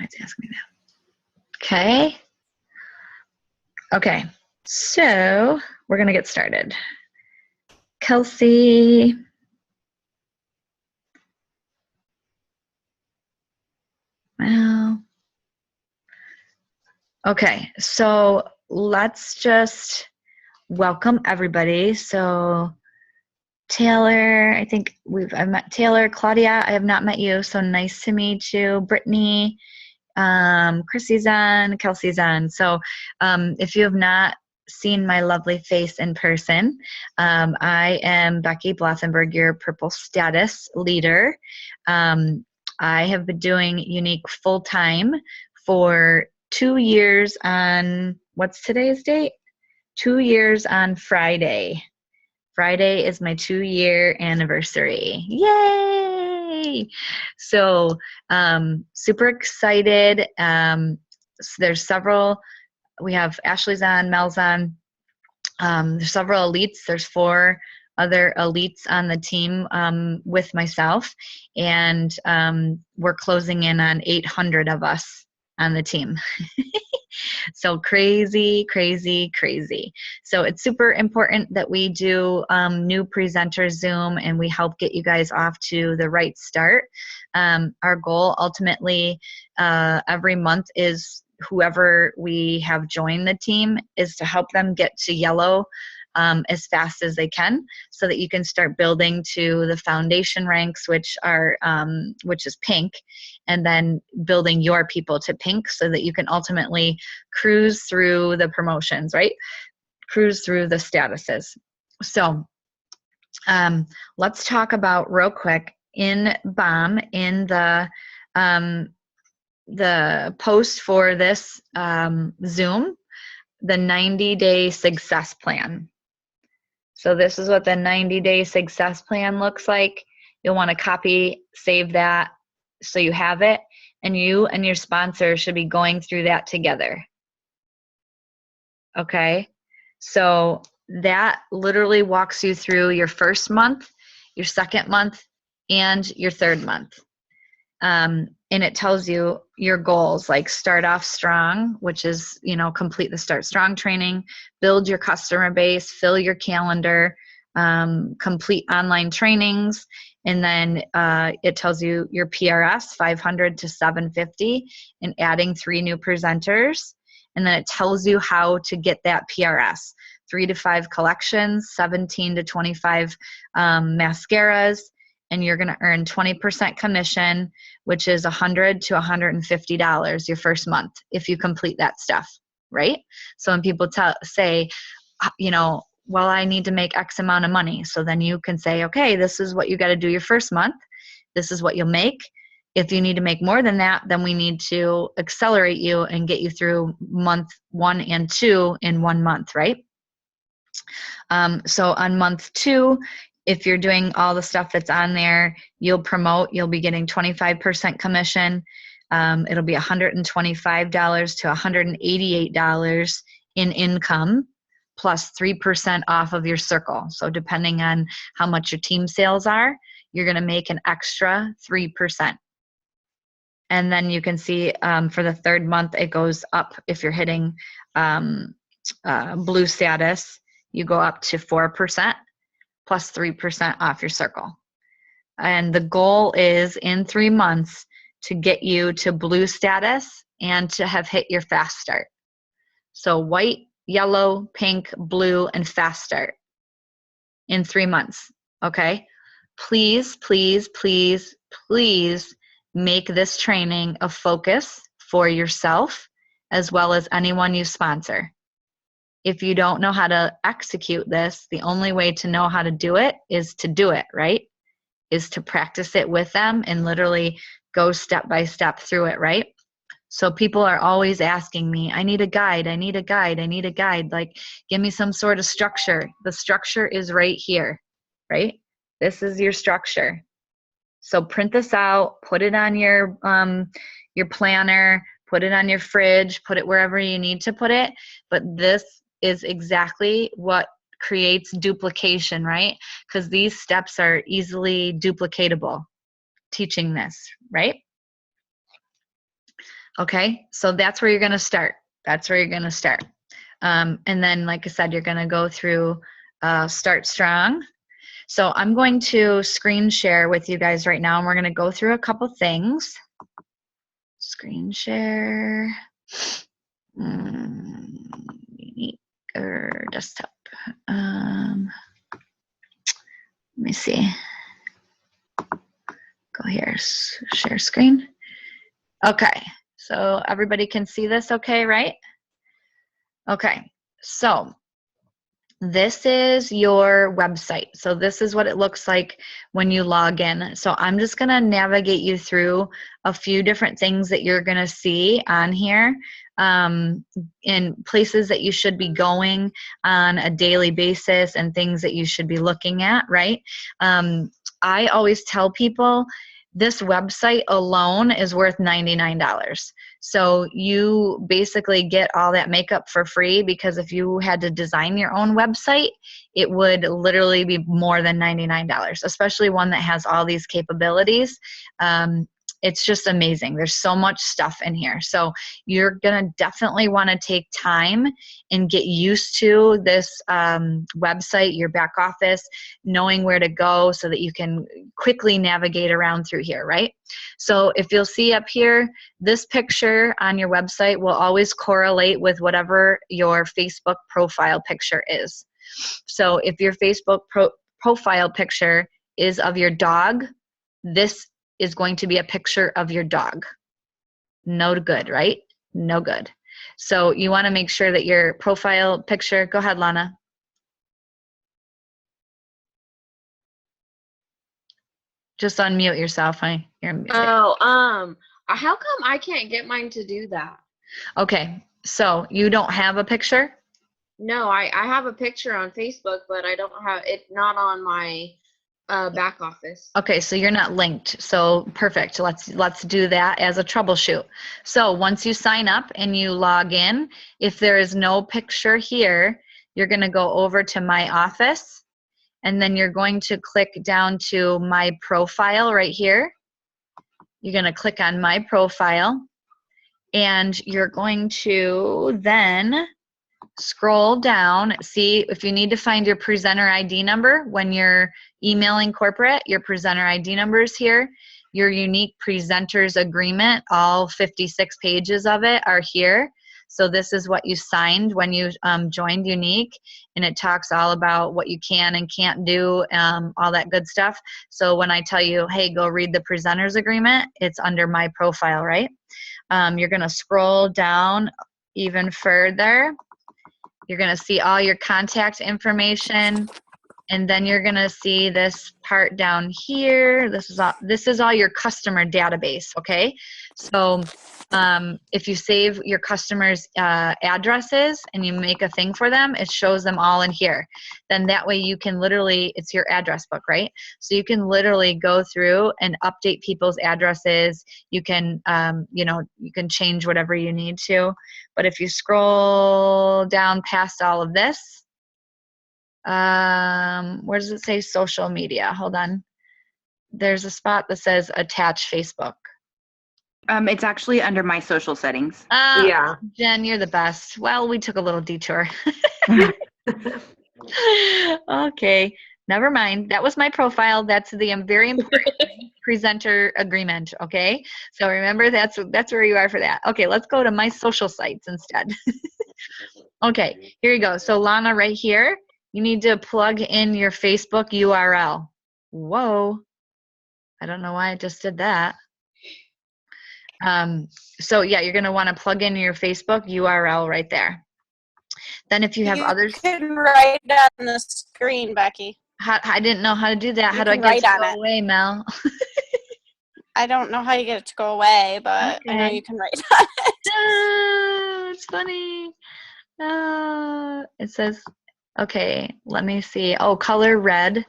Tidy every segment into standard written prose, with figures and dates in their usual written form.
why it's asking me that. Okay. Okay. So we're going to get started. Kelsey. Well. Okay. So let's just welcome everybody. So Taylor, I think I've met Taylor. Claudia, I have not met you, so nice to meet you. Brittany, Chrissy's on, Kelsey's on. So if you have not seen my lovely face in person, I am Becky Blathenberg, your Purple Status leader. I have been doing Younique full-time for 2 years on, what's today's date? 2 years on Friday. Friday is my 2-year anniversary. Yay! So super excited. So there's several, we have Ashley's on, Mel's on. There's several elites. There's 4 other elites on the team with myself. And we're closing in on 800 of us on the team. So crazy, crazy, crazy. So it's super important that we do new presenter Zoom and we help get you guys off to the right start. Our goal ultimately every month is whoever we have joined the team is to help them get to yellow as fast as they can, so that you can start building to the foundation ranks, which is pink, and then building your people to pink, so that you can ultimately cruise through the promotions, right? Cruise through the statuses. So let's talk about real quick in BOM, in the post for this Zoom, the 90-day success plan. So this is what the 90-day success plan looks like. You'll want to copy, save that so you have it, and you and your sponsor should be going through that together. Okay? So that literally walks you through your first month, your second month, and your third month. And it tells you your goals, like start off strong, which is, complete the Start Strong training, build your customer base, fill your calendar, complete online trainings. And then it tells you your PRS, 500 to 750, and adding 3 new presenters. And then it tells you how to get that PRS, 3 to 5 collections, 17 to 25 mascaras, and you're going to earn 20% commission, which is $100 to $150 your first month if you complete that stuff, right? So when people say, well, I need to make X amount of money. So then you can say, okay, this is what you got to do your first month. This is what you'll make. If you need to make more than that, then we need to accelerate you and get you through month 1 and 2 in 1 month, right? So on month 2, if you're doing all the stuff that's on there, you'll be getting 25% commission. It'll be $125 to $188 in income, plus 3% off of your circle. So depending on how much your team sales are, you're going to make an extra 3%. And then you can see for the third month, it goes up. If you're hitting blue status, you go up to 4%. Plus 3% off your circle. And the goal is in 3 months to get you to blue status and to have hit your fast start. So white, yellow, pink, blue, and fast start in 3 months, okay? Please, please, please, please make this training a focus for yourself as well as anyone you sponsor. If you don't know how to execute this, the only way to know how to do it is to do it, right? Is to practice it with them and literally go step by step through it, right? So people are always asking me, I need a guide, I need a guide, I need a guide. Like, give me some sort of structure. The structure is right here, right? This is your structure. So print this out, put it on your planner, put it on your fridge, put it wherever you need to put it. But this is exactly what creates duplication, right? Because these steps are easily duplicatable, teaching this, right? Okay, so that's where you're going to start. That's where you're going to start. And then, like I said, you're going to go through Start Strong. So I'm going to screen share with you guys right now, and we're going to go through a couple things. Screen share. Unique or desktop. Let me see. Go here, share screen. Okay, so everybody can see this okay, right? Okay, so this is your website. So this is what it looks like when you log in. So I'm just going to navigate you through a few different things that you're going to see on here, in places that you should be going on a daily basis and things that you should be looking at, right? I always tell people this website alone is worth $99. So you basically get all that makeup for free, because if you had to design your own website, it would literally be more than $99, especially one that has all these capabilities. It's just amazing. There's so much stuff in here. So you're going to definitely want to take time and get used to this website, your back office, knowing where to go so that you can quickly navigate around through here, right? So if you'll see up here, this picture on your website will always correlate with whatever your Facebook profile picture is. So if your Facebook profile picture is of your dog, this is going to be a picture of your dog. No good, right? No good. So you want to make sure that your profile picture, go ahead, Lana. Just unmute yourself, honey. You're muted. Oh, how come I can't get mine to do that? Okay, so you don't have a picture? No, I have a picture on Facebook, but I don't have it, not on my back office. Okay, so you're not linked. So perfect. Let's do that as a troubleshoot. So once you sign up and you log in, if there is no picture here, you're going to go over to My Office, and then you're going to click down to My Profile right here. You're going to click on My Profile, and you're going to then scroll down. See, if you need to find your presenter ID number when you're emailing corporate, your presenter ID number is here. Your unique presenters agreement, all 56 pages of it are here. So this is what you signed when you joined Unique, and it talks all about what you can and can't do, all that good stuff. So when I tell you, hey, go read the presenters agreement, it's under My Profile, right? You're going to scroll down even further. You're going to see all your contact information, and then you're going to see this part down here. This is all your customer database, okay? So if you save your customers' addresses and you make a thing for them, it shows them all in here. Then that way you can literally, it's your address book, right? So you can literally go through and update people's addresses. You can, you can change whatever you need to. But if you scroll down past all of this, where does it say social media? Hold on. There's a spot that says attach Facebook. It's actually under My Social Settings. Yeah. Jen, you're the best. Well, we took a little detour. Okay, never mind. That was My Profile. That's the very important presenter agreement, okay? So remember, that's where you are for that. Okay, let's go to My Social Sites instead. Okay, here you go. So Lana, right here, you need to plug in your Facebook URL. Whoa. I don't know why I just did that. So yeah, you're going to want to plug in your Facebook URL right there. Then if you have others. You can write it on the screen, Becky. I didn't know how to do that. You how do I can get it to write on go it. away, Mel? I don't know how you get it to go away, but I know Okay. you can write on it. It's funny. It says, okay, let me see. Oh, color red,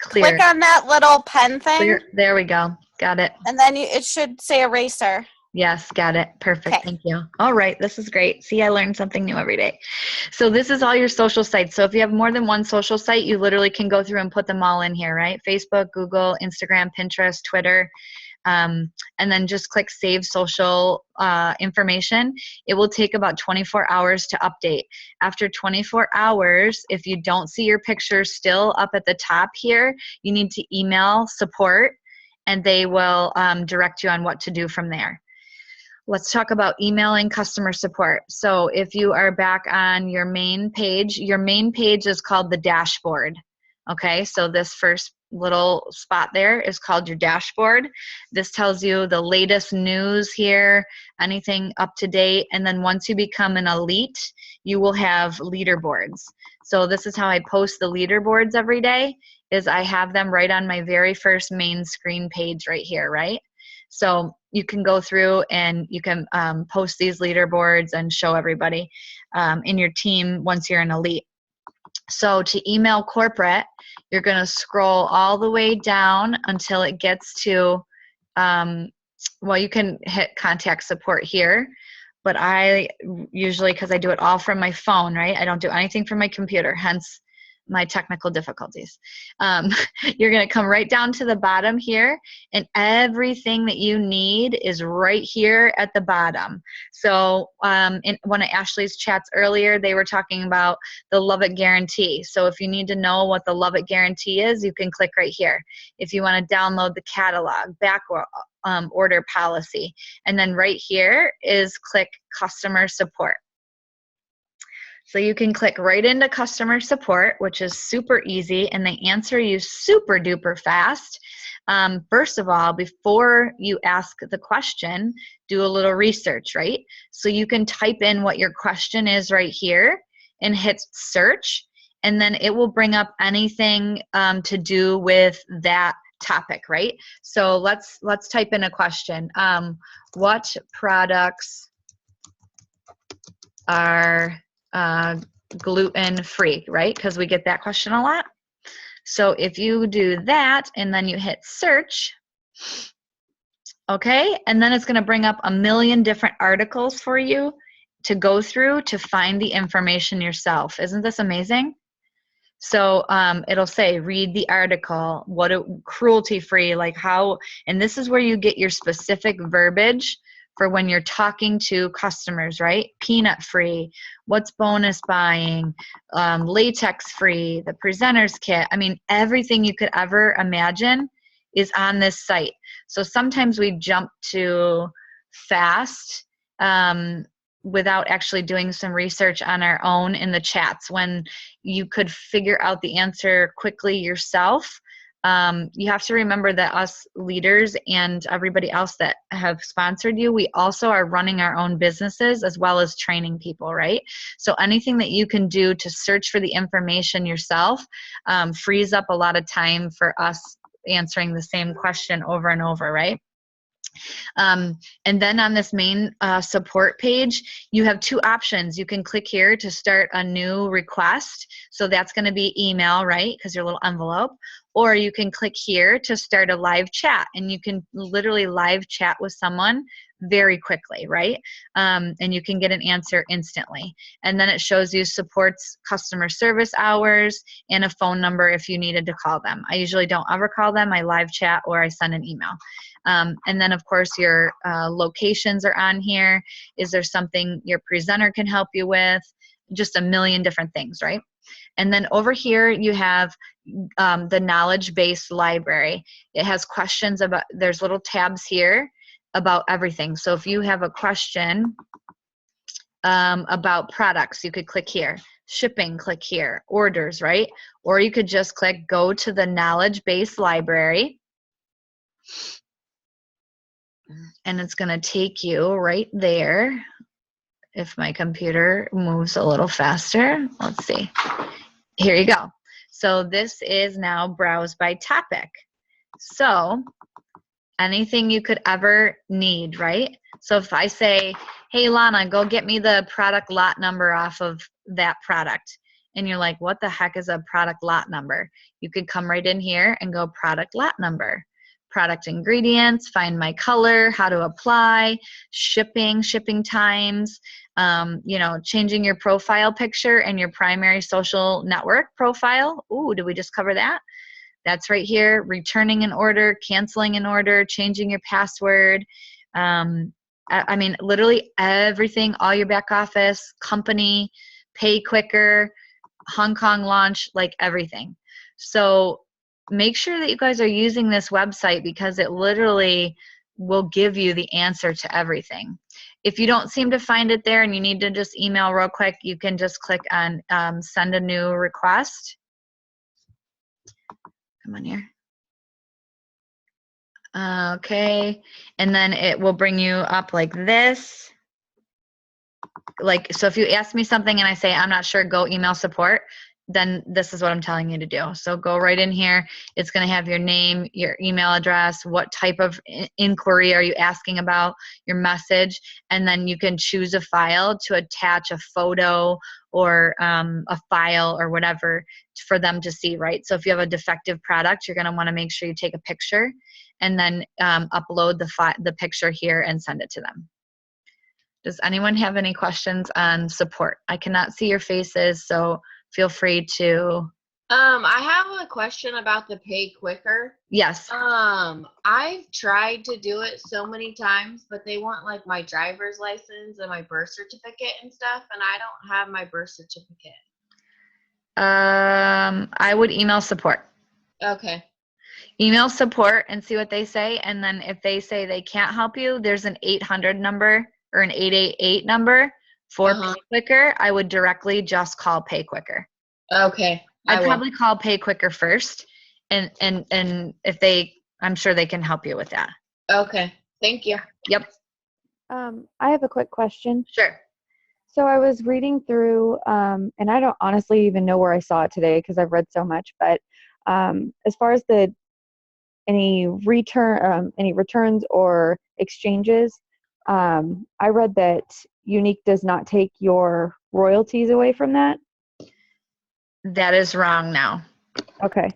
clear. Click on that little pen thing, Clear. There we go. Got it. and then it should say eraser. Yes, got it. Perfect. Okay. Thank you. All right. This is great. See, I learned something new every day. So this is all your social sites. So if you have more than one social site, you literally can go through and put them all in here, right? Facebook, Google, Instagram, Pinterest, Twitter. and then just click Save Social Information. It will take about 24 hours to update. After 24 hours, if you don't see your picture still up at the top here, you need to email support, and they will direct you on what to do from there. Let's talk about emailing customer support. So if you are back on your main page is called the dashboard. Okay, so this first little spot there is called your dashboard. This tells you the latest news here, anything up to date, and then once you become an elite, you will have leaderboards. So this is how I post the leaderboards every day, is I have them right on my very first main screen page right here, right? So you can go through and you can post these leaderboards and show everybody in your team once you're an elite. So to email corporate, you're going to scroll all the way down until it gets to, well, you can hit contact support here, but I usually, because I do it all from my phone, right? I don't do anything from my computer, hence my technical difficulties. You're going to come right down to the bottom here, and everything that you need is right here at the bottom. So in one of Ashley's chats earlier, they were talking about the Love It Guarantee. So if you need to know what the Love It Guarantee is, you can click right here. If you want to download the catalog, back order policy, and then right here is click customer support. So you can click right into customer support, which is super easy, and they answer you super duper fast. First of all, before you ask the question, do a little research, right? So you can type in what your question is right here and hit search, and then it will bring up anything to do with that topic, right? So let's type in a question. What products are gluten-free, right? Because we get that question a lot. So if you do that and then you hit search, okay, and then it's going to bring up a million different articles for you to go through to find the information yourself. Isn't this amazing? So it'll say, read the article, cruelty-free, like how, and this is where you get your specific verbiage for when you're talking to customers, right? Peanut-free, what's bonus buying, latex-free, the presenter's kit. I mean, everything you could ever imagine is on this site. So sometimes we jump to fast without actually doing some research on our own in the chats, when you could figure out the answer quickly yourself. You have to remember that us leaders and everybody else that have sponsored you, we also are running our own businesses as well as training people, right? So anything that you can do to search for the information yourself frees up a lot of time for us answering the same question over and over, right? And then on this main support page, you have two options. You can click here to start a new request. So that's going to be email, right? Because your little envelope. Or you can click here to start a live chat, and you can literally live chat with someone very quickly, right? And you can get an answer instantly. And then it shows you supports customer service hours and a phone number if you needed to call them. I usually don't ever call them. I live chat or I send an email. And then of course your locations are on here. Is there something your presenter can help you with? Just a million different things, right? And then over here you have the knowledge base library. It has questions about, there's little tabs here about everything. So if you have a question about products, you could click here. Shipping, click here. Orders, right? Or you could just click go to the knowledge base library, and it's going to take you right there. If my computer moves a little faster, let's see. Here you go. So this is now browse by topic. So anything you could ever need, right? So if I say, hey, Lana, go get me the product lot number off of that product. And you're like, what the heck is a product lot number? You could come right in here and go product lot number. Product ingredients, find my color, how to apply, shipping times, you know, changing your profile picture and your primary social network profile. Ooh, did we just cover that? That's right here. Returning an order, canceling an order, changing your password. I mean, literally everything, all your back office, company, pay quicker, Hong Kong launch, like everything. So make sure that you guys are using this website because it literally will give you the answer to everything. If you don't seem to find it there and you need to just email real quick, you can just click on send a new request. Come on here. Okay, and then it will bring you up like this. Like, so if you ask me something and I say, I'm not sure, go email support, then this is what I'm telling you to do. So go right in here. It's going to have your name, your email address, what type of inquiry are you asking about, your message, and then you can choose a file to attach a photo or a file or whatever for them to see, right? So if you have a defective product, you're going to want to make sure you take a picture and then upload the picture here and send it to them. Does anyone have any questions on support? I cannot see your faces, so feel free to. I have a question about the pay quicker. Yes. I've tried to do it so many times, but they want like my driver's license and my birth certificate and stuff, and I don't have my birth certificate. I would email support. Okay. Email support and see what they say, and then if they say they can't help you, there's an 800 number or an 888 number for Pay Quicker. I would directly just call Pay Quicker. Okay. I'd probably call Pay Quicker first, and if they, I'm sure they can help you with that. Okay. Thank you. Yep. I have a quick question. Sure. So I was reading through, and I don't honestly even know where I saw it today because I've read so much, but as far as any returns or exchanges, I read that Unique does not take your royalties away from that. That is wrong now. Okay.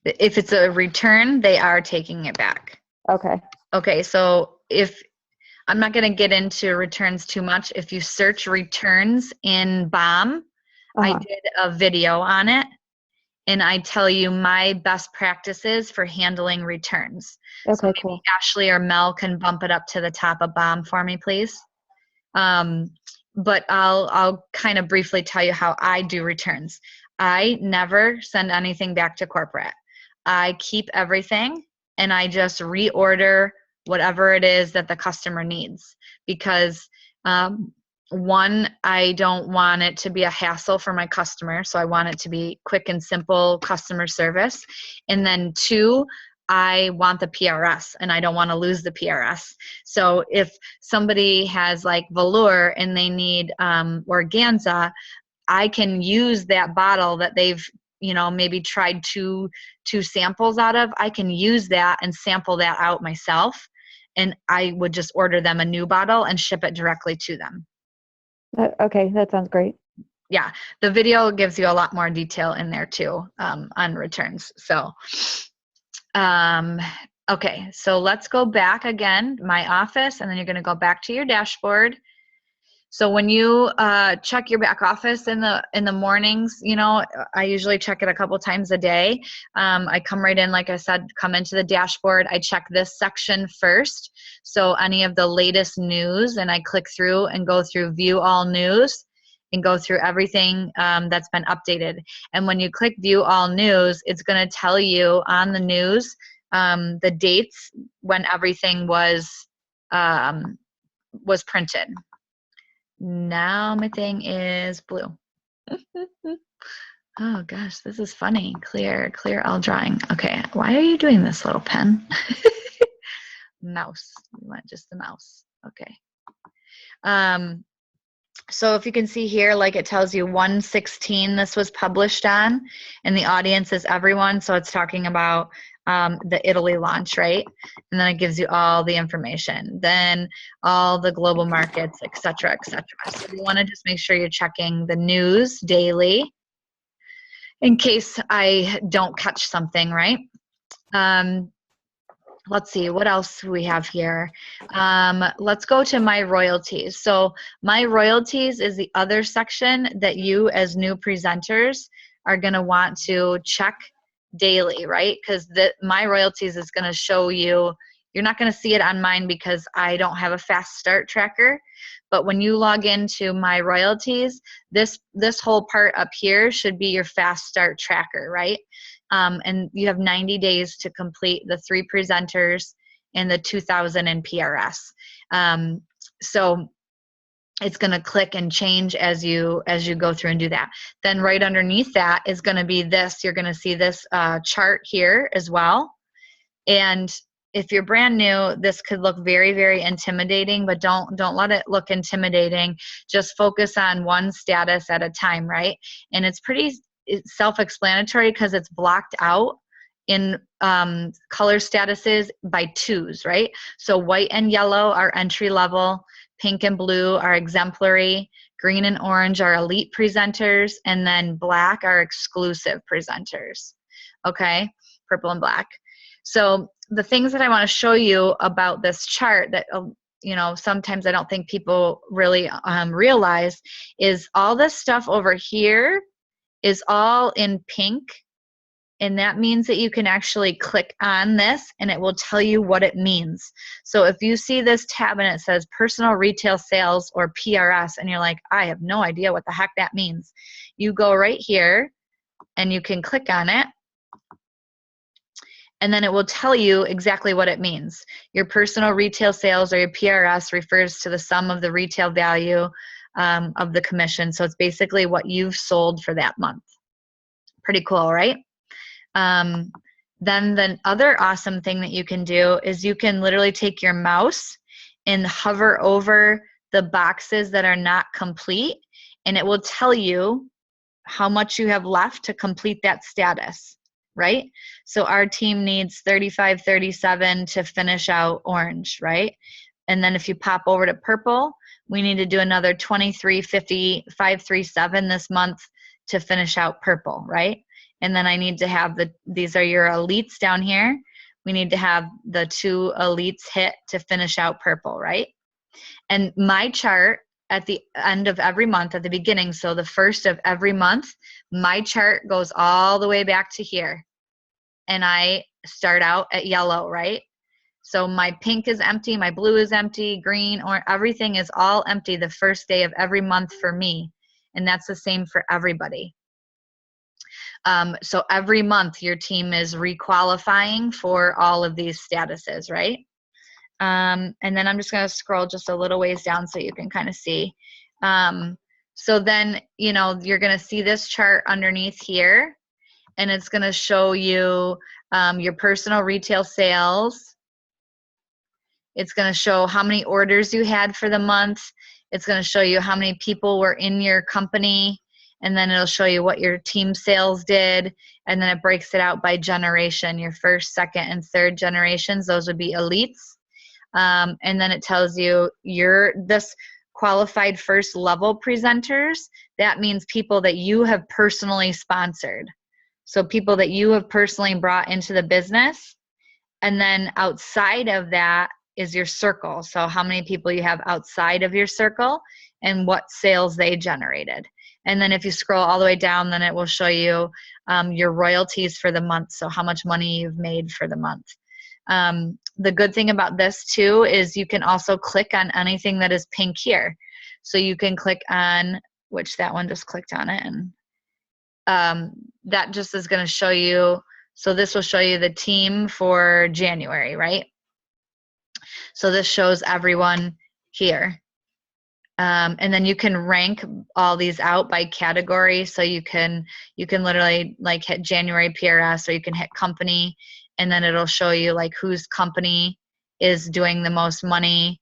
If it's a return, they are taking it back. Okay. Okay, so if I'm not going to get into returns too much. If you search returns in BOM, I did a video on it, and I tell you my best practices for handling returns. Okay, so maybe cool. Ashley or Mel can bump it up to the top of BOM for me, please. But I'll kind of briefly tell you how I do returns. I never send anything back to corporate. I keep everything and I just reorder whatever it is that the customer needs, because one, I don't want it to be a hassle for my customer, so I want it to be quick and simple customer service. And then two, I want the PRS and I don't want to lose the PRS. So if somebody has like velour and they need organza, I can use that bottle that they've, maybe tried two samples out of. I can use that and sample that out myself, and I would just order them a new bottle and ship it directly to them. Okay, that sounds great. Yeah, the video gives you a lot more detail in there too, on returns. So, okay, so let's go back again, my office, and then you're gonna go back to your dashboard. So when you check your back office in the mornings, I usually check it a couple times a day. I come right in, like I said, come into the dashboard. I check this section first. So any of the latest news, and I click through and go through view all news and go through everything that's been updated. And when you click view all news, it's going to tell you on the news the dates when everything was printed. Now my thing is blue. Oh gosh, this is funny. Clear all drawing. Okay, why are you doing this, little pen? Mouse. You want just the mouse. Okay. So if you can see here, like it tells you 1/16 this was published on, and the audience is everyone. So it's talking about the Italy launch, right? And then it gives you all the information, then all the global markets, et cetera, et cetera. So you want to just make sure you're checking the news daily in case I don't catch something, right? Let's see, what else we have here. Let's go to my royalties. So my royalties is the other section that you as new presenters are going to want to check daily, right? Because my royalties is going to show you, you're not going to see it on mine because I don't have a fast start tracker. But when you log into my royalties, this whole part up here should be your fast start tracker, right? And you have 90 days to complete the 3 presenters and the 2,000 in PRS. So it's going to click and change as you go through and do that. Then right underneath that is going to be this. You're going to see this chart here as well. And if you're brand new, this could look very, very intimidating, but don't let it look intimidating. Just focus on one status at a time, right? And it's pretty self-explanatory because it's blocked out in color statuses by 2s, right? So white and yellow are entry level, pink and blue are exemplary, green and orange are elite presenters, and then black are exclusive presenters, okay? Purple and black. So the things that I want to show you about this chart that, sometimes I don't think people really realize is all this stuff over here is all in pink. And that means that you can actually click on this and it will tell you what it means. So if you see this tab and it says personal retail sales or PRS and you're like, I have no idea what the heck that means, you go right here and you can click on it. And then it will tell you exactly what it means. Your personal retail sales or your PRS refers to the sum of the retail value of the commission. So it's basically what you've sold for that month. Pretty cool, right? Then the other awesome thing that you can do is you can literally take your mouse and hover over the boxes that are not complete, and it will tell you how much you have left to complete that status, right? So our team needs 3537 to finish out orange, right? And then if you pop over to purple, we need to do another 2350,537 this month to finish out purple, right? And then I need to have these are your elites down here. We need to have the 2 elites hit to finish out purple, right? And my chart at the end of every month, at the beginning, so the first of every month, my chart goes all the way back to here. And I start out at yellow, right? So my pink is empty, my blue is empty, green, or everything is all empty the first day of every month for me. And that's the same for everybody. So every month your team is requalifying for all of these statuses, right? And then I'm just going to scroll just a little ways down so you can kind of see. So then, you're going to see this chart underneath here, and it's going to show you your personal retail sales. It's going to show how many orders you had for the month. It's going to show you how many people were in your company. And then it'll show you what your team sales did. And then it breaks it out by generation, your first, second, and third generations. Those would be elites. And then it tells you this qualified first level presenters. That means people that you have personally sponsored. So people that you have personally brought into the business. And then outside of that is your circle. So how many people you have outside of your circle and what sales they generated. And then if you scroll all the way down, then it will show you your royalties for the month. So how much money you've made for the month. The good thing about this too is you can also click on anything that is pink here. So you can click on, which that one just clicked on it. And that just is going to show you. So this will show you the team for January, right? So this shows everyone here. And then you can rank all these out by category. So you can literally like hit January PRS, or you can hit company, and then it'll show you like whose company is doing the most money.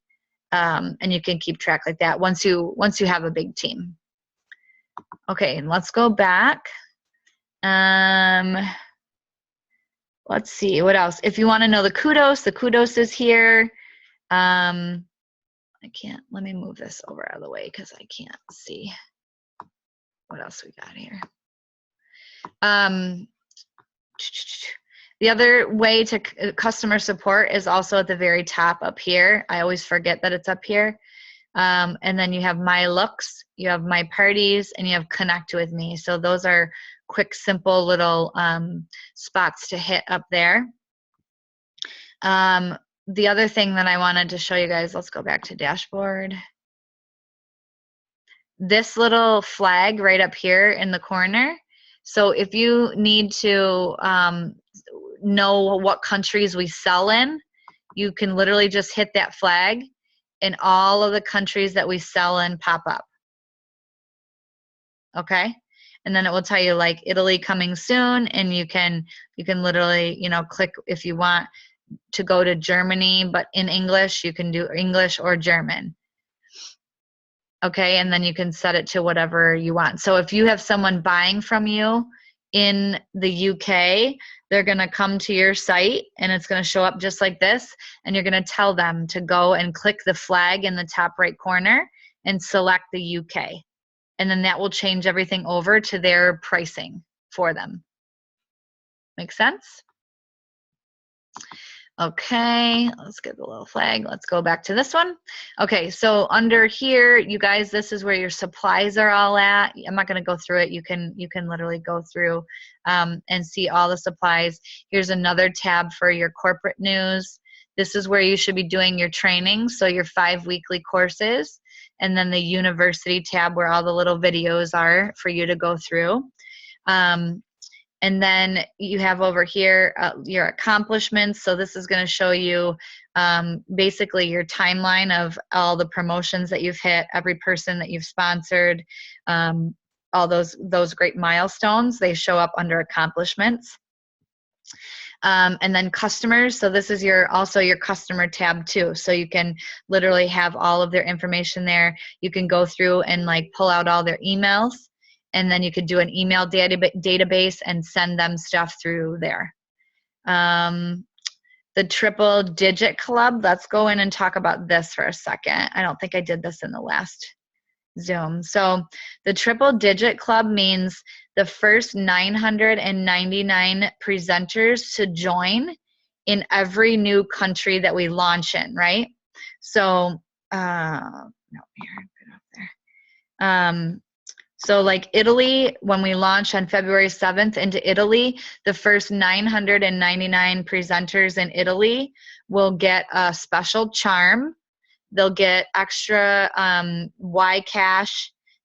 And you can keep track like that once you have a big team. Okay, let's go back. Let's see what else. If you want to know the kudos is here. I can't, let me move this over out of the way because I can't see what else we got here. The other way to customer support is also at the very top up here. I always forget that it's up here. And then you have my looks, you have my parties, and you have connect with me. So those are quick, simple little spots to hit up there. The other thing that I wanted to show you guys, let's go back to dashboard. This little flag right up here in the corner. So if you need to know what countries we sell in, you can literally just hit that flag and all of the countries that we sell in pop up. Okay? And then it will tell you like Italy coming soon, and you can literally, you know, click if you want to go to Germany, but in English, you can do English or German. Okay, and then you can set it to whatever you want. So if you have someone buying from you in the UK, they're going to come to your site and it's going to show up just like this, and you're going to tell them to go and click the flag in the top right corner and select the UK. And then that will change everything over to their pricing for them. Make sense? Okay, let's get the little flag. Let's go back to this one. Okay, so under here, you guys, this is where your supplies are all at. I'm not going to go through it. You can literally go through and see all the supplies. Here's another tab for your corporate news. This is where you should be doing your training, so your 5 weekly courses, and then the university tab where all the little videos are for you to go through. And then you have over here your accomplishments. So this is going to show you basically your timeline of all the promotions that you've hit, every person that you've sponsored, all those great milestones. They show up under accomplishments. And then customers. So this is also your customer tab too. So you can literally have all of their information there. You can go through and like pull out all their emails. And then you could do an email database and send them stuff through there. The Triple Digit Club, let's go in and talk about this for a second. I don't think I did this in the last Zoom. So the Triple Digit Club means the first 999 presenters to join in every new country that we launch in, right? So, no, here, put it up there. So like Italy, when we launch on February 7th into Italy, the first 999 presenters in Italy will get a special charm. They'll get extra YCash.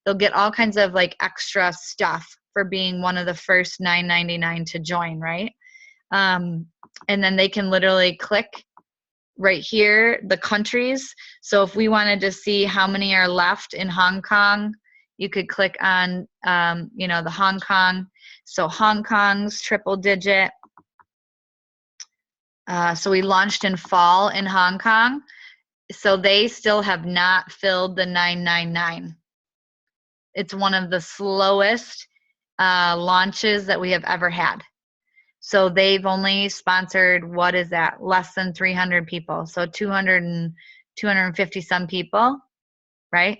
They'll get all kinds of like extra stuff for being one of the first 999 to join, right? And then they can literally click right here, the countries. So if we wanted to see how many are left in Hong Kong, you could click on, you know, the Hong Kong. So Hong Kong's triple digit. So we launched in fall in Hong Kong. So they still have not filled the 999. It's one of the slowest launches that we have ever had. So they've only sponsored, what is that? Less than 300 people. So 250 some people, right?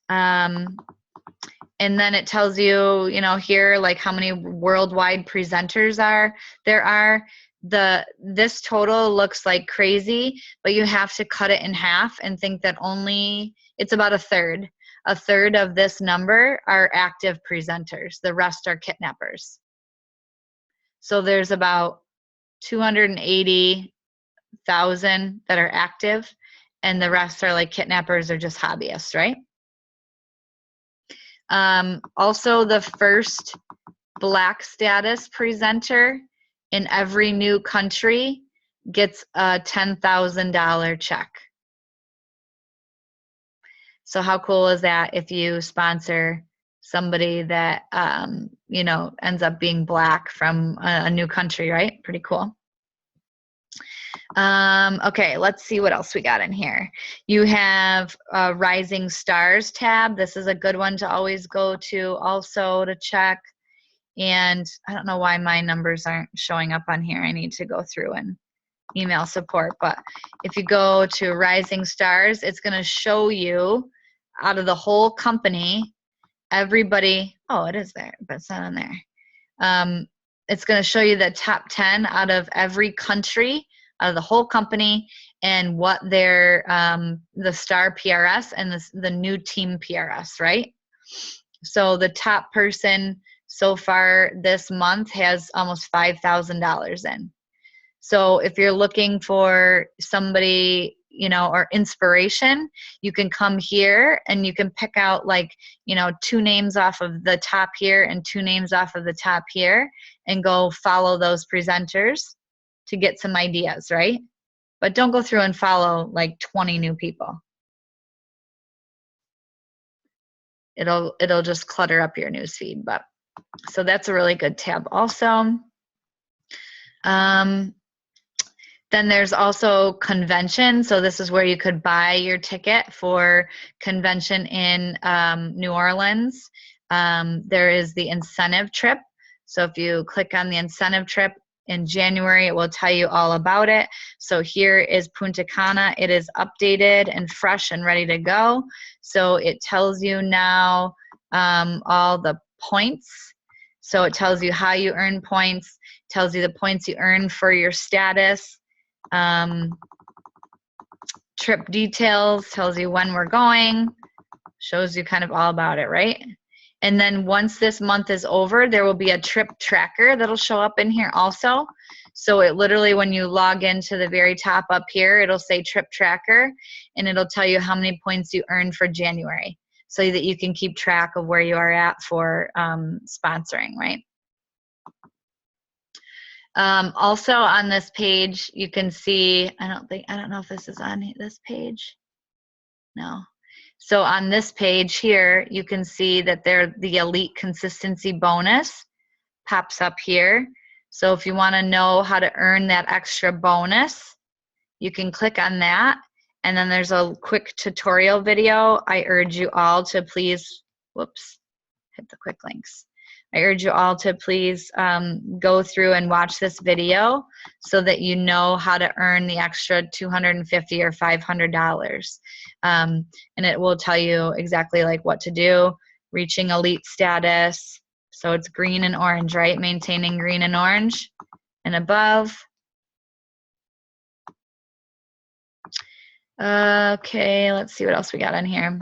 And then it tells you, you know, here, like how many worldwide presenters there are. This total looks like crazy, but you have to cut it in half and think that it's about a third of this number are active presenters. The rest are kidnappers. So there's about 280,000 that are active, and the rest are like kidnappers or just hobbyists, right? Also, the first Black status presenter in every new country gets a $10,000 check. So how cool is that if you sponsor somebody that, you know, ends up being Black from a new country, right? Pretty cool. Okay, let's see what else we got in here. You have a Rising Stars tab. This is a good one to always go to also to check. And I don't know why my numbers aren't showing up on here. I need to go through and email support. But if you go to Rising Stars, it's going to show you out of the whole company, everybody. Oh, it is there, but it's not on there. It's going to show you the top 10 out of every country, out of the whole company, and what their the star PRS and the new team PRS, right? So the top person so far this month has almost $5,000 in. So if you're looking for somebody, you know, or inspiration, you can come here and you can pick out like, you know, 2 names off of the top here and 2 names off of the top here and go follow those presenters to get some ideas, right? But don't go through and follow like 20 new people. It'll just clutter up your newsfeed. But so that's a really good tab also. Then there's also convention. So this is where you could buy your ticket for convention in New Orleans. There is the incentive trip. So if you click on the incentive trip in January, it will tell you all about it. So here is Punta Cana. It is updated and fresh and ready to go. So it tells you now all the points. So it tells you how you earn points, tells you the points you earn for your status. Trip details, tells you when we're going, shows you kind of all about it, right? And then once this month is over, there will be a trip tracker that'll show up in here also. So it literally, when you log into the very top up here, it'll say trip tracker, and it'll tell you how many points you earned for January so that you can keep track of where you are at for sponsoring, right? Also on this page, you can see, I don't know if this is on this page. No. So on this page here, you can see that the Elite Consistency Bonus pops up here. So if you want to know how to earn that extra bonus, you can click on that. And then there's a quick tutorial video. I urge you all to please, whoops, hit the quick links. I urge you all to please go through and watch this video so that you know how to earn the extra $250 or $500. And it will tell you exactly like what to do, reaching elite status. So it's green and orange, right? Maintaining green and orange and above. Okay, let's see what else we got on here.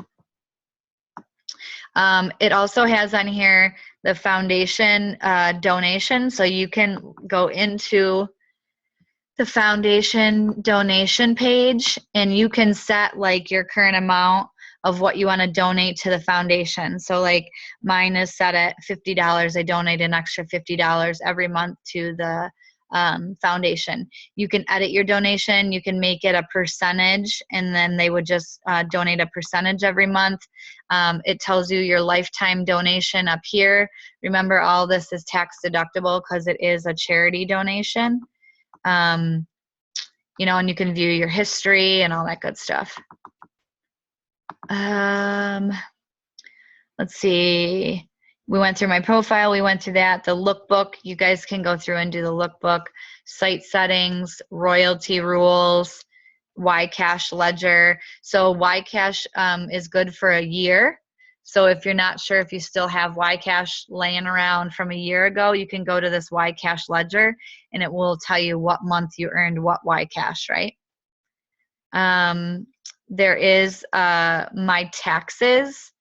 It also has on here the foundation donation, so you can go into the foundation donation page and you can set like your current amount of what you want to donate to the foundation. So like mine is set at $50. I donate an extra $50 every month to the foundation. You can edit your donation, you can make it a percentage, and then they would just donate a percentage every month. It tells you your lifetime donation up here. Remember, all this is tax deductible because it is a charity donation. You know, and you can view your history and all that good stuff. Let's see. We went through my profile, we went through that. The lookbook, you guys can go through and do the lookbook. Site settings, royalty rules, YCash ledger. So YCash is good for a year. So if you're not sure if you still have YCash laying around from a year ago, you can go to this YCash ledger and it will tell you what month you earned what YCash, right? There is my taxes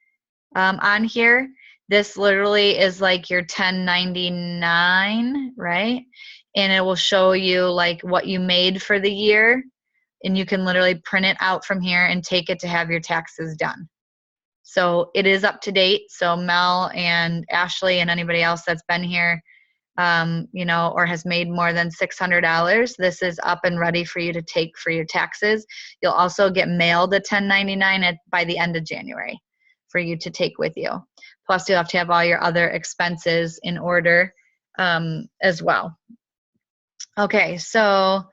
on here. This literally is like your 1099, right? And it will show you like what you made for the year. And you can literally print it out from here and take it to have your taxes done. So it is up to date. So Mel and Ashley and anybody else that's been here, you know, or has made more than $600, this is up and ready for you to take for your taxes. You'll also get mailed a 1099 by the end of January for you to take with you. Plus, you'll have to have all your other expenses in order as well. Okay, so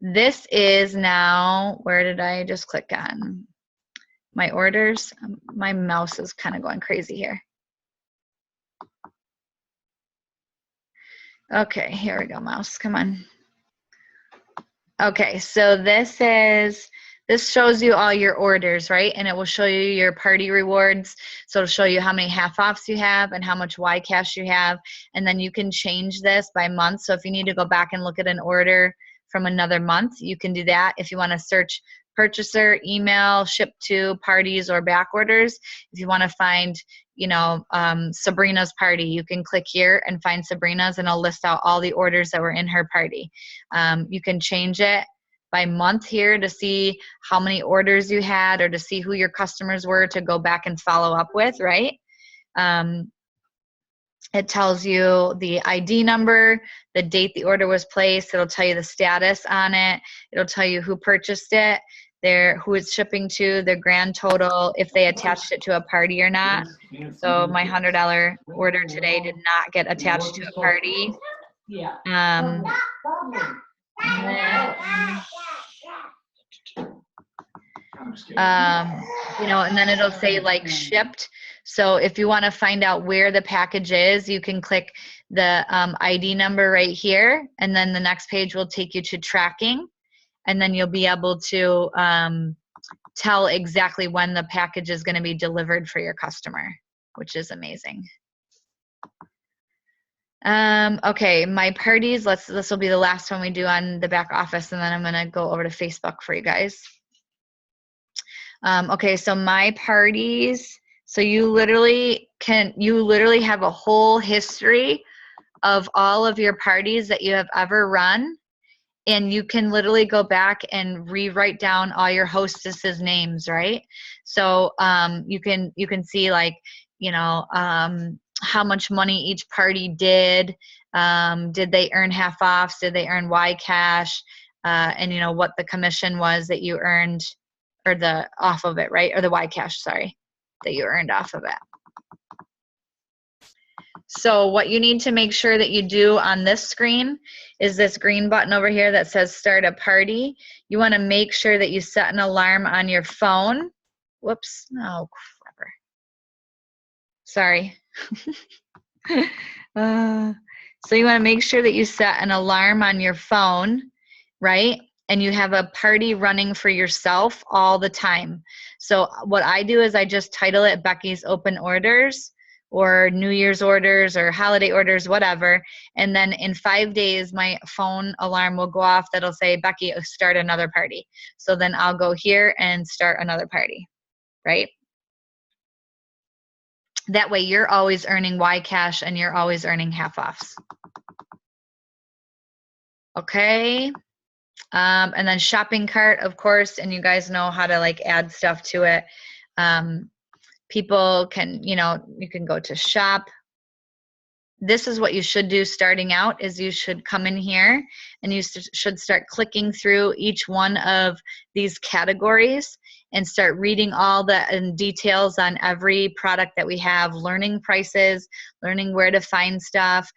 this is now, where did I just click on? My orders. My mouse is kind of going crazy here. Okay, here we go, mouse. Come on. Okay, so this shows you all your orders, right? And it will show you your party rewards. So it'll show you how many half-offs you have and how much YCash you have. And then you can change this by month. So if you need to go back and look at an order from another month, you can do that. If you want to search purchaser, email, ship to, parties, or back orders. If you want to find, Sabrina's party. You can click here and find Sabrina's, and it'll list out all the orders that were in her party. You can change it by month here to see how many orders you had, or to see who your customers were to go back and follow up with, right? It tells you the ID number, the date the order was placed. It'll tell you the status on it. It'll tell you who purchased it, who it's shipping to, the grand total, if they attached it to a party or not. So my $100 order today did not get attached to a party. And then it'll say like shipped. So if you want to find out where the package is, you can click the ID number right here, and then the next page will take you to tracking, and then you'll be able to tell exactly when the package is going to be delivered for your customer, which is amazing. Okay, my parties, this will be the last one we do on the back office, and then I'm going to go over to Facebook for you guys. Okay, so my parties, so you literally have a whole history of all of your parties that you have ever run, and you can literally go back and rewrite down all your hostesses' names, right? So you can see like, how much money each party did they earn half offs, did they earn Y cash, and what the commission was that you earned, or the off of it, right? Or the Y cash, sorry, that you earned off of it. So what you need to make sure that you do on this screen is this green button over here that says start a party. You want to make sure that you set an alarm on your phone. Whoops, oh, crapper. Sorry. So you want to make sure that you set an alarm on your phone, right? And you have a party running for yourself all the time. So what I do is I just title it Becky's Open Orders, or New Year's orders, or holiday orders, whatever. And then in 5 days, my phone alarm will go off that'll say, Becky, start another party. So then I'll go here and start another party, right? That way you're always earning Y cash and you're always earning half offs. Okay. And then shopping cart, of course, and you guys know how to like add stuff to it. People can, you can go to shop. This is what you should do starting out, is you should come in here and you should start clicking through each one of these categories and start reading all the details on every product that we have, learning prices, learning where to find stuff.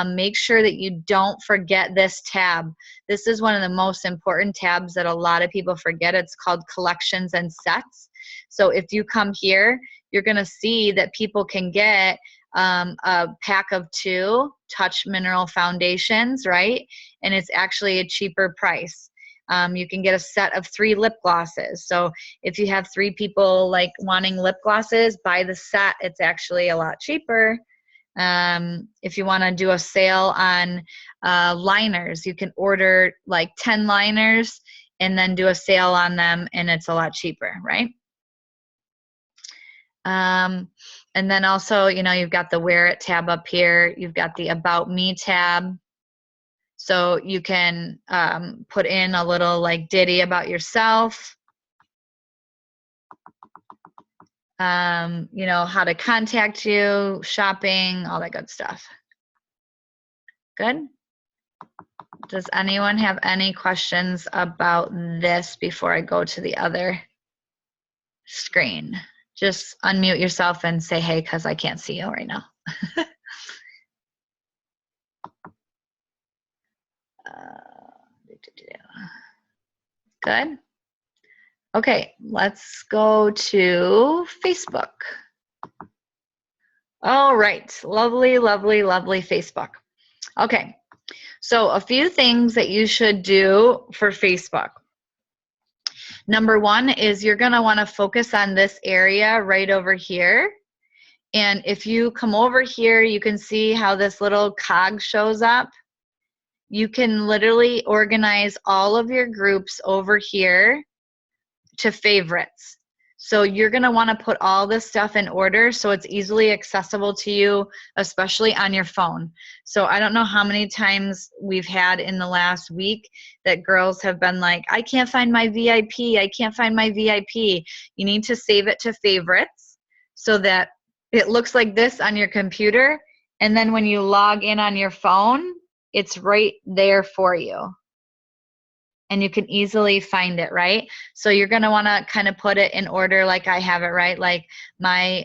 Make sure that you don't forget this tab. This is one of the most important tabs that a lot of people forget. It's called collections and sets. So if you come here, you're going to see that people can get a pack of 2 Touch Mineral Foundations, right? And it's actually a cheaper price. You can get a set of 3 lip glosses. So if you have 3 people like wanting lip glosses, buy the set. It's actually a lot cheaper. If you want to do a sale on liners, you can order like 10 liners and then do a sale on them, and it's a lot cheaper, right? And then also, you've got the Wear It tab up here. You've got the About Me tab. So you can put in a little like ditty about yourself. How to contact you, shopping, all that good stuff. Good? Does anyone have any questions about this before I go to the other screen? Just unmute yourself and say hey, because I can't see you right now. Good. Okay, let's go to Facebook. All right, lovely, lovely, lovely Facebook. Okay, so a few things that you should do for Facebook. Number 1 is you're going to want to focus on this area right over here. And if you come over here, you can see how this little cog shows up. You can literally organize all of your groups over here to favorites. So you're going to want to put all this stuff in order so it's easily accessible to you, especially on your phone. So I don't know how many times we've had in the last week that girls have been like, I can't find my VIP. I can't find my VIP. You need to save it to favorites so that it looks like this on your computer. And then when you log in on your phone, it's right there for you. And you can easily find it, right? So you're going to want to kind of put it in order like I have it, right? Like my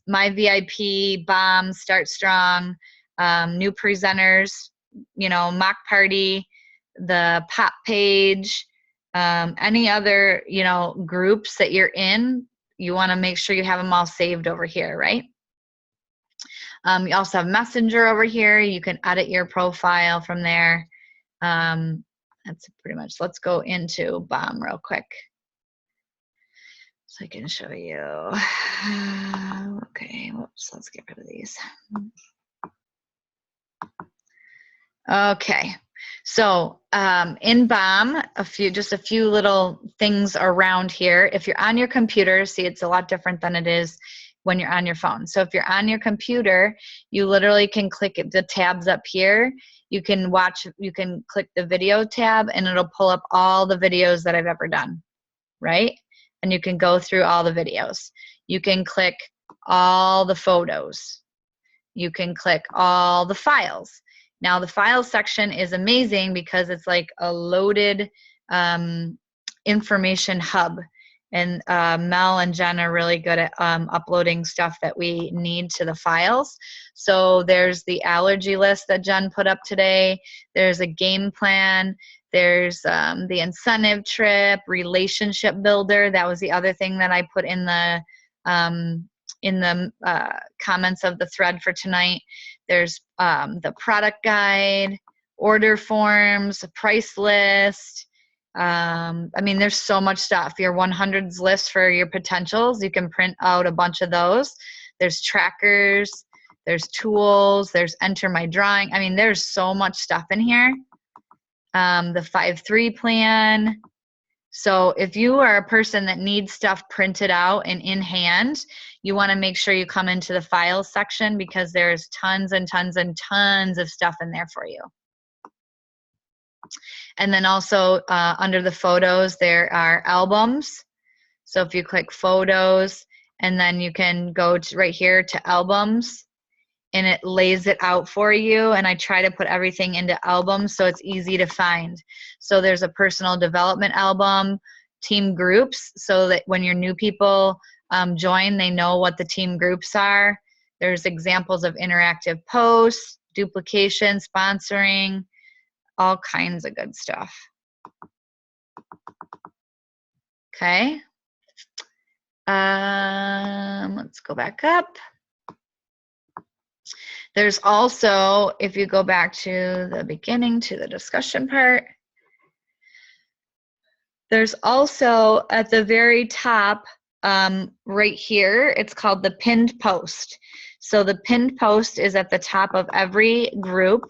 my VIP, bomb, start strong, new presenters, you know, mock party, the pop page, any other, you know, groups that you're in, you want to make sure you have them all saved over here, right? You also have Messenger over here. You can edit your profile from there. That's pretty much, let's go into BOM real quick so I can show you. Okay, whoops, let's get rid of these. Okay, so in BOM, just a few little things around here. If you're on your computer, see, it's a lot different than it is when you're on your phone. So if you're on your computer, you literally can click the tabs up here. You can click the video tab and it'll pull up all the videos that I've ever done, right? And you can go through all the videos. You can click all the photos. You can click all the files. Now the files section is amazing because it's like a loaded information hub. And Mel and Jen are really good at uploading stuff that we need to the files. So there's the allergy list that Jen put up today. There's a game plan. There's the incentive trip, relationship builder. That was the other thing that I put in the comments of the thread for tonight. There's the product guide, order forms, price list. I mean, there's so much stuff. Your 100s list for your potentials, you can print out a bunch of those. There's trackers, there's tools, there's enter my drawing. I mean, there's so much stuff in here. The 5-3 plan. So if you are a person that needs stuff printed out and in hand, you want to make sure you come into the files section because there's tons and tons and tons of stuff in there for you. And then also under the photos, there are albums. So if you click photos, and then you can go to right here to albums, and it lays it out for you. And I try to put everything into albums so it's easy to find. So there's a personal development album, team groups, so that when your new people join, they know what the team groups are. There's examples of interactive posts, duplication, sponsoring, all kinds of good stuff. Okay. Let's go back up. There's also, if you go back to the beginning, to the discussion part, there's also at the very top right here, it's called the pinned post. So the pinned post is at the top of every group,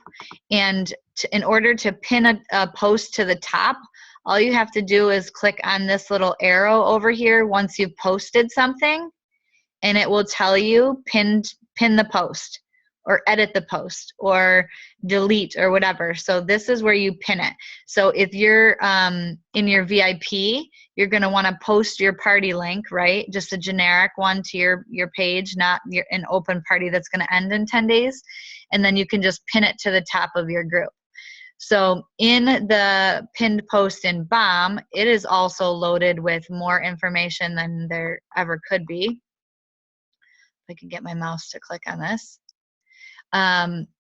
and in order to pin a post to the top, all you have to do is click on this little arrow over here once you've posted something, and it will tell you pin the post, or edit the post, or delete, or whatever. So this is where you pin it. So if you're in your VIP, you're going to want to post your party link, right? Just a generic one to your page, not an open party that's going to end in 10 days. And then you can just pin it to the top of your group. So in the pinned post in BOM, it is also loaded with more information than there ever could be. If I could get my mouse to click on this.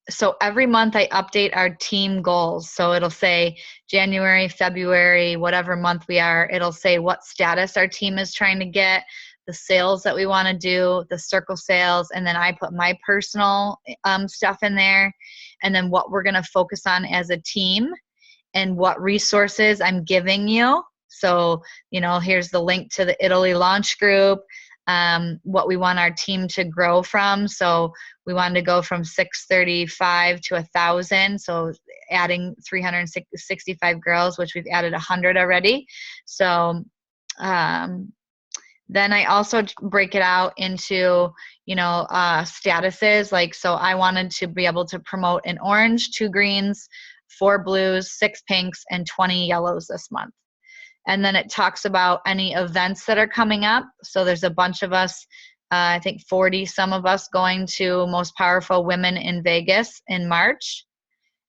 So every month I update our team goals. So it'll say January, February, whatever month we are, it'll say what status our team is trying to get, the sales that we want to do, the circle sales, and then I put my personal stuff in there, and then what we're going to focus on as a team and what resources I'm giving you. So, you know, here's the link to the Italy launch group, what we want our team to grow from. So we wanted to go from 635 to 1,000. So adding 365 girls, which we've added 100 already. So Then I also break it out into, statuses. Like, so I wanted to be able to promote an orange, 2 greens, 4 blues, 6 pinks, and 20 yellows this month. And then it talks about any events that are coming up. So there's a bunch of us, I think 40 some of us, going to Most Powerful Women in Vegas in March.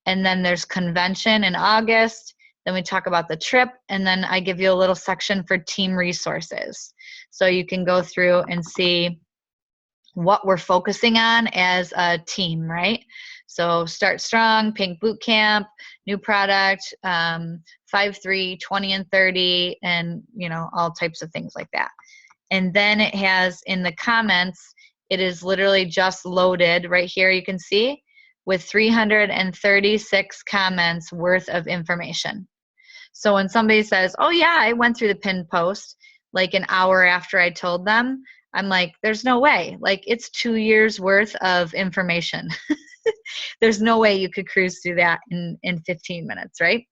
And then there's convention in August. Then we talk about the trip. And then I give you a little section for team resources. So you can go through and see what we're focusing on as a team, right? So Start Strong, Pink Boot Camp, new product, 5-3, 20 and 30, and all types of things like that. And then it has in the comments, it is literally just loaded right here, you can see, with 336 comments worth of information. So when somebody says, oh yeah, I went through the pinned post like an hour after I told them, I'm like, there's no way. Like, it's 2 years worth of information. There's no way you could cruise through that in 15 minutes, right?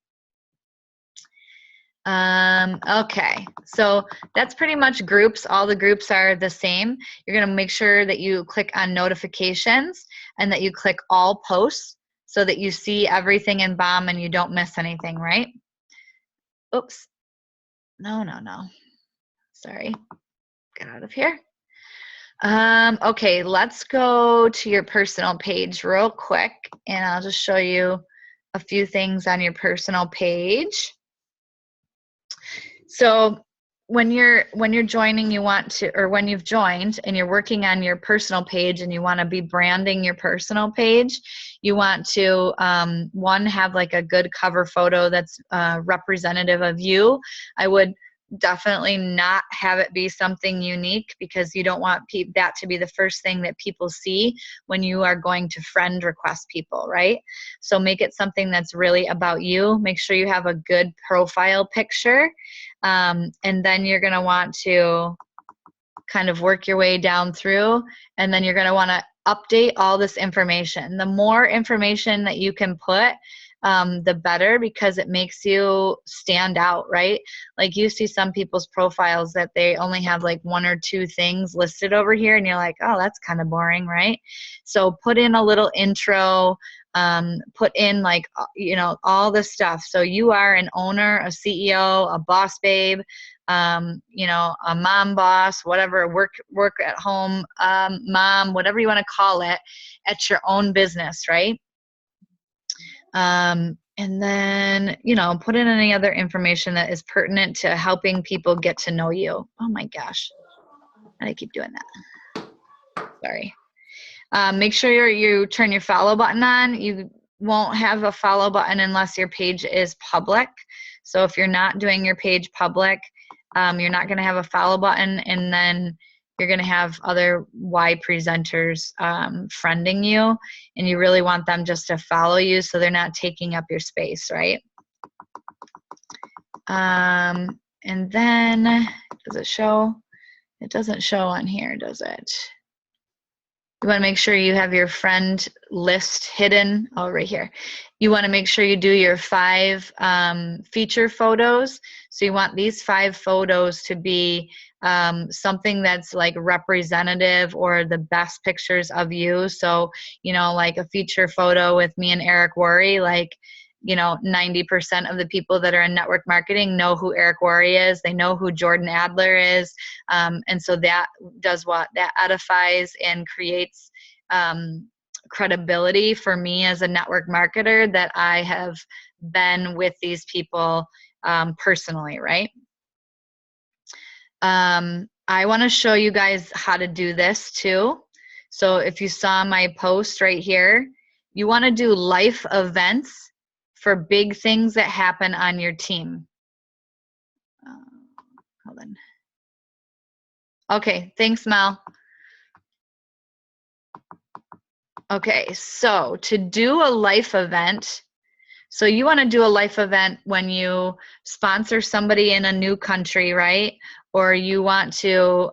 Okay, so that's pretty much groups. All the groups are the same. You're going to make sure that you click on notifications and that you click all posts so that you see everything in BOM and you don't miss anything, right? Oops. No. Sorry. Get out of here. Okay, let's go to your personal page real quick, and I'll just show you a few things on your personal page. So when you're joining, you want to, or when you've joined and you're working on your personal page and you want to be branding your personal page, you want to, one, have like a good cover photo that's representative of you. I would definitely not have it be something unique, because you don't want that to be the first thing that people see when you are going to friend request people, right? So make it something that's really about you. Make sure you have a good profile picture. And then you're going to want to kind of work your way down through, and then you're going to want to update all this information. The more information that you can put, the better, because it makes you stand out, right? Like, you see some people's profiles that they only have like 1 or 2 things listed over here, and you're like, oh, that's kind of boring, right? So put in a little intro, put in like, all this stuff. So you are an owner, a CEO, a boss babe, a mom boss, whatever, work at home, mom, whatever you want to call it, at your own business, right? And then, put in any other information that is pertinent to helping people get to know you. Oh my gosh. I keep doing that. Sorry. Make sure you turn your follow button on. You won't have a follow button unless your page is public. So if you're not doing your page public, you're not going to have a follow button, and then you're going to have other Y presenters friending you, and you really want them just to follow you so they're not taking up your space, right? And then, does it show? It doesn't show on here, does it? You want to make sure you have your friend list hidden. Oh, right here. You want to make sure you do your 5 feature photos. So you want these 5 photos to be something that's like representative, or the best pictures of you. So, like a feature photo with me and Eric Worre, like, 90% of the people that are in network marketing know who Eric Worre is. They know who Jordan Adler is. And so that does what? That edifies and creates credibility for me as a network marketer, that I have been with these people personally, right? I want to show you guys how to do this too. So if you saw my post right here, you want to do life events for big things that happen on your team. Hold on. Okay, thanks, Mel. Okay, so to do a life event, so you want to do a life event when you sponsor somebody in a new country, right? Or you want to,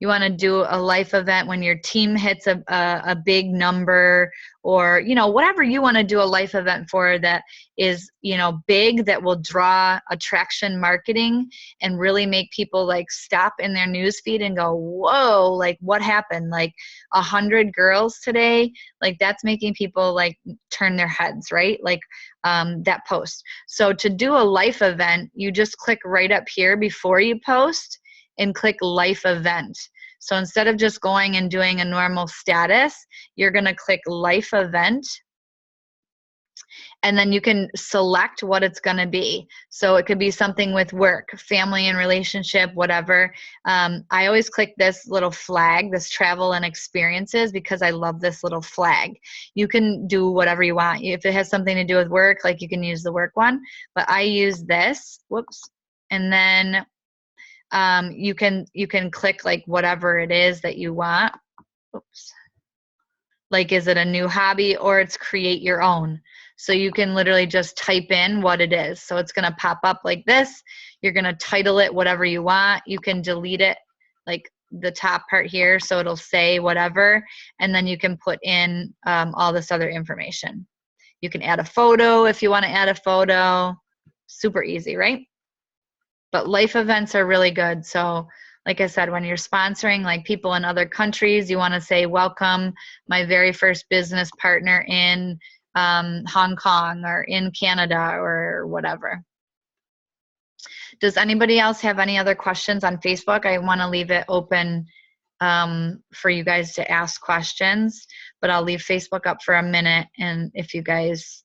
You want to do a life event when your team hits a big number, or, you know, whatever you want to do a life event for that is, you know, big, that will draw attraction marketing and really make people like stop in their news feed and go, whoa, like what happened? Like 100 girls today, like that's making people like turn their heads, right? Like that post. So to do a life event, you just click right up here before you post and click life event. So instead of just going and doing a normal status, you're going to click life event, and then you can select what it's going to be. So it could be something with work, family and relationship, whatever. I always click this little flag, this travel and experiences, because I love this little flag. You can do whatever you want. If it has something to do with work, like you can use the work one, but I use this, whoops, and then you can click like whatever it is that you want. Oops. Like, is it a new hobby, or it's create your own? So you can literally just type in what it is. So it's going to pop up like this. You're going to title it whatever you want. You can delete it, like the top part here, so it'll say whatever, and then you can put in all this other information. You can add a photo if you want to add a photo. Super easy, right? But life events are really good. So like I said, when you're sponsoring like people in other countries, you want to say, welcome my very first business partner in Hong Kong or in Canada or whatever. Does anybody else have any other questions on Facebook? I want to leave it open for you guys to ask questions, but I'll leave Facebook up for a minute, and if you guys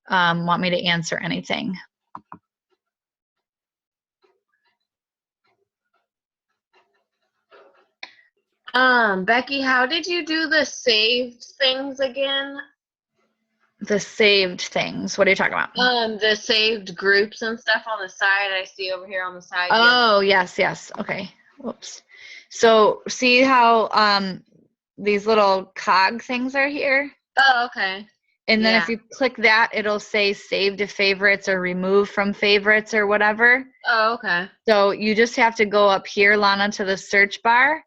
want me to answer anything. Becky, how did you do the saved things again? The saved things. What are you talking about? The saved groups and stuff on the side. I see over here on the side. Oh, yes. Okay. Whoops. So see how these little cog things are here? Oh, okay. And then Yeah. if you click that, it'll say save to favorites or remove from favorites or whatever. Oh, okay. So you just have to go up here, Lana, to the search bar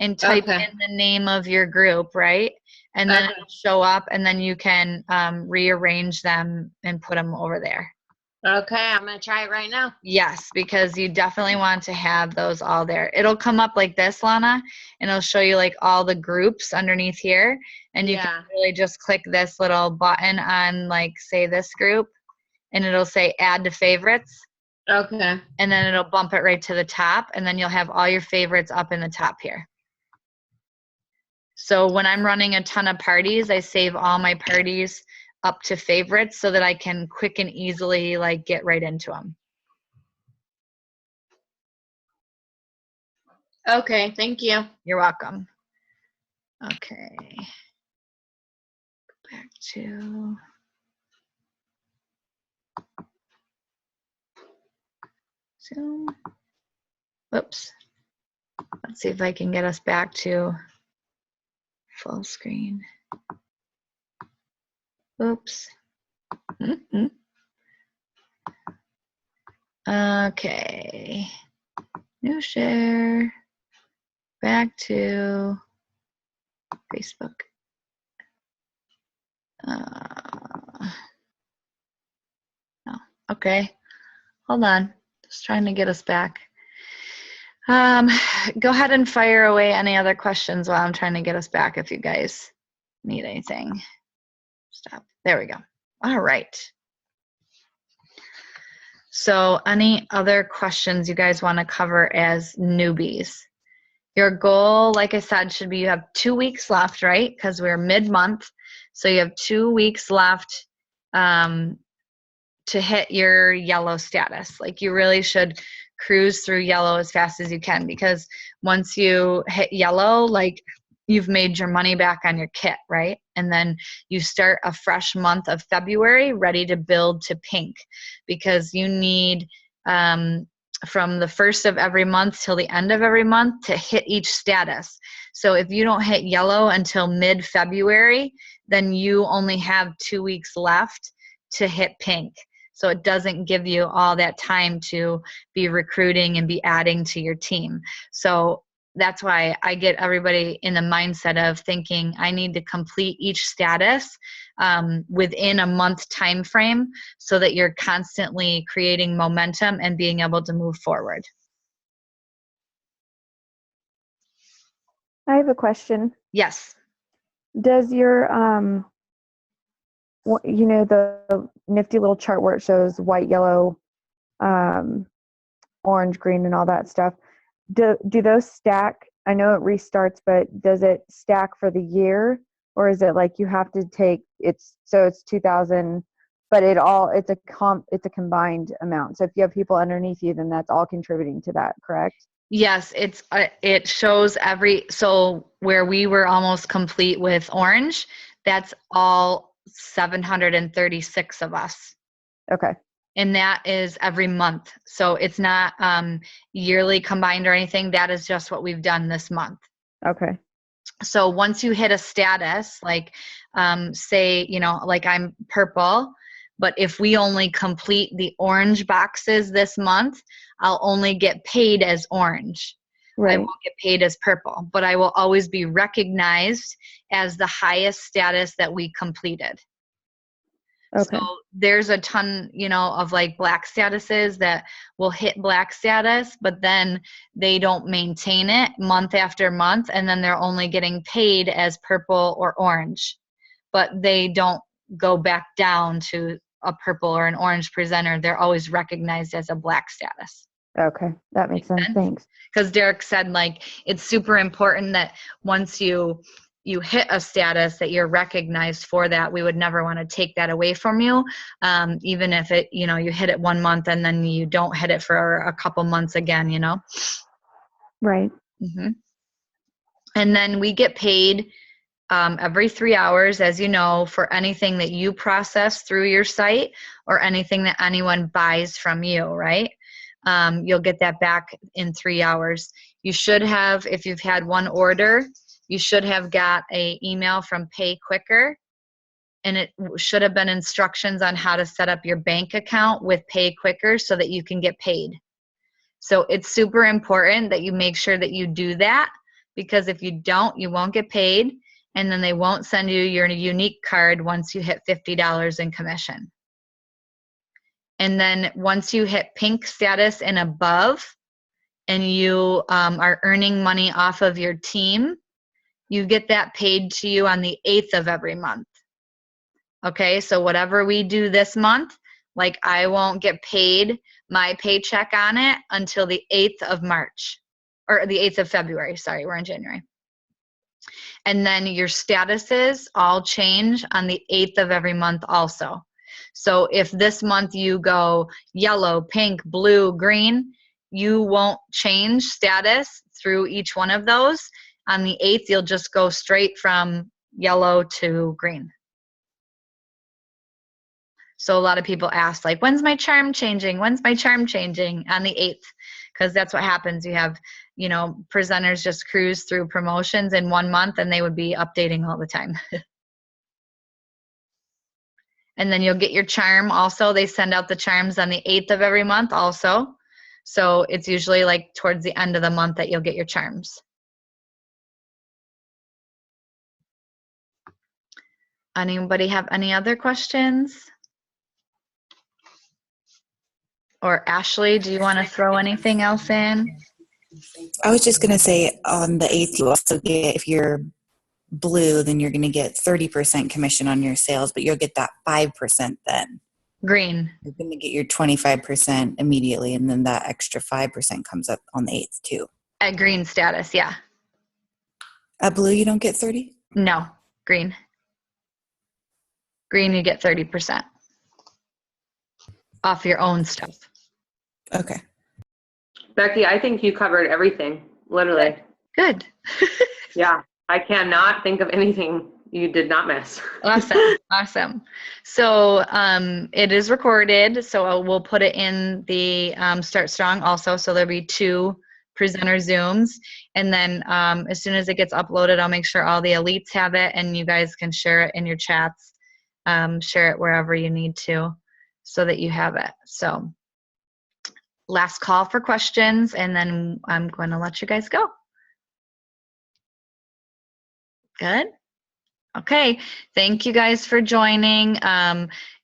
and type Okay. in the name of your group, right? And then Okay. it'll show up, and then you can rearrange them and put them over there. Okay, I'm going to try it right now. Yes, because you definitely want to have those all there. It'll come up like this, Lana, and it'll show you like all the groups underneath here. And you can really just click this little button on like, say, this group, and it'll say add to favorites. Okay. And then it'll bump it right to the top, and then you'll have all your favorites up in the top here. So when I'm running a ton of parties, I save all my parties up to favorites so that I can quick and easily like get right into them. Okay, thank you. You're welcome. Okay. Go back to Zoom. Whoops. Let's see if I can get us back to full screen. Oops. Okay. New share. Back to Facebook. No. Okay. Hold on. Just trying to get us back. Go ahead and fire away any other questions while I'm trying to get us back if you guys need anything. Stop. There we go. All right. So any other questions you guys want to cover as newbies? Your goal, like I said, should be you have 2 weeks left, right? Because we're mid-month. So you have 2 weeks left to hit your yellow status. Like you really should cruise through yellow as fast as you can, because once you hit yellow, like you've made your money back on your kit, right? And then you start a fresh month of February ready to build to pink, because you need from the first of every month till the end of every month to hit each status. So if you don't hit yellow until mid-February, then you only have 2 weeks left to hit pink. So it doesn't give you all that time to be recruiting and be adding to your team. So that's why I get everybody in the mindset of thinking I need to complete each status within a month time frame so that you're constantly creating momentum and being able to move forward. I have a question. Yes. Does your you know, the nifty little chart where it shows white, yellow, orange, green, and all that stuff, do those stack? I know it restarts, but does it stack for the year, or is it like you have to take it's 2000, but it's a combined amount? So if you have people underneath you, then that's all contributing to that, correct? Yes, it shows so where we were almost complete with orange, that's all 736 of us. Okay. And that is every month. So it's not yearly combined or anything. That is just what we've done this month. Okay. So once you hit a status, like say, you know, like I'm purple, but if we only complete the orange boxes this month, I'll only get paid as orange. Right. I won't get paid as purple, but I will always be recognized as the highest status that we completed. Okay. So there's a ton, you know, of like black statuses that will hit black status, but then they don't maintain it month after month, and then they're only getting paid as purple or orange, but they don't go back down to a purple or an orange presenter. They're always recognized as a black status. Okay. That makes sense. Thanks. Because Derek said, like, it's super important that once you hit a status that you're recognized for that. We would never want to take that away from you. Even if it, you know, you hit it 1 month and then you don't hit it for a couple months again, you know? Right. Mm-hmm. And then we get paid every 3 hours, as you know, for anything that you process through your site or anything that anyone buys from you, right? You'll get that back in 3 hours. You should have, if you've had one order, you should have got an email from Pay Quicker, and it should have been instructions on how to set up your bank account with Pay Quicker so that you can get paid. So it's super important that you make sure that you do that, because if you don't, you won't get paid, and then they won't send you your unique card once you hit $50 in commission. And then once you hit pink status and above, and you are earning money off of your team, you get that paid to you on the 8th of every month. Okay, so whatever we do this month, like I won't get paid my paycheck on it until the 8th of March, or the 8th of February, sorry, we're in January. And then your statuses all change on the 8th of every month also. So if this month you go yellow, pink, blue, green, you won't change status through each one of those. On the 8th, you'll just go straight from yellow to green. So a lot of people ask, like, when's my charm changing? When's my charm changing? On the 8th, because that's what happens. You have, you know, presenters just cruise through promotions in 1 month, and they would be updating all the time. And then you'll get your charm also. They send out the charms on the 8th of every month also. So it's usually like towards the end of the month that you'll get your charms. Anybody have any other questions? Or Ashley, do you want to throw anything else in? I was just going to say on the 8th, you also get, if you're blue, then you're going to get 30% commission on your sales, but you'll get that 5% then. Green. You're going to get your 25% immediately, and then that extra 5% comes up on the 8th too. At green status, yeah. At blue, you don't get 30? No, green. Green, you get 30% off your own stuff. Okay. Becky, I think you covered everything, literally. Good. Yeah, I cannot think of anything you did not miss. Awesome. Awesome. So it is recorded, so we'll put it in the Start Strong also. So there'll be 2 presenter Zooms. And then as soon as it gets uploaded, I'll make sure all the elites have it, and you guys can share it in your chats, share it wherever you need to so that you have it. So last call for questions, and then I'm going to let you guys go. Good. Okay. Thank you guys for joining.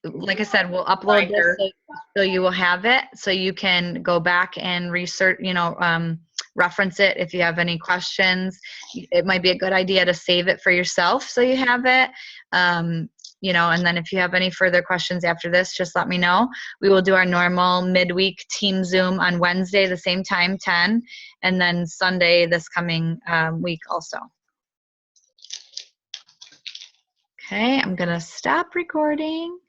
Like I said, we'll upload this so you will have it, so you can go back and research, reference it if you have any questions. It might be a good idea to save it for yourself so you have it. And then if you have any further questions after this, just let me know. We will do our normal midweek team Zoom on Wednesday, the same time, 10, and then Sunday this coming week also. Okay, I'm gonna stop recording.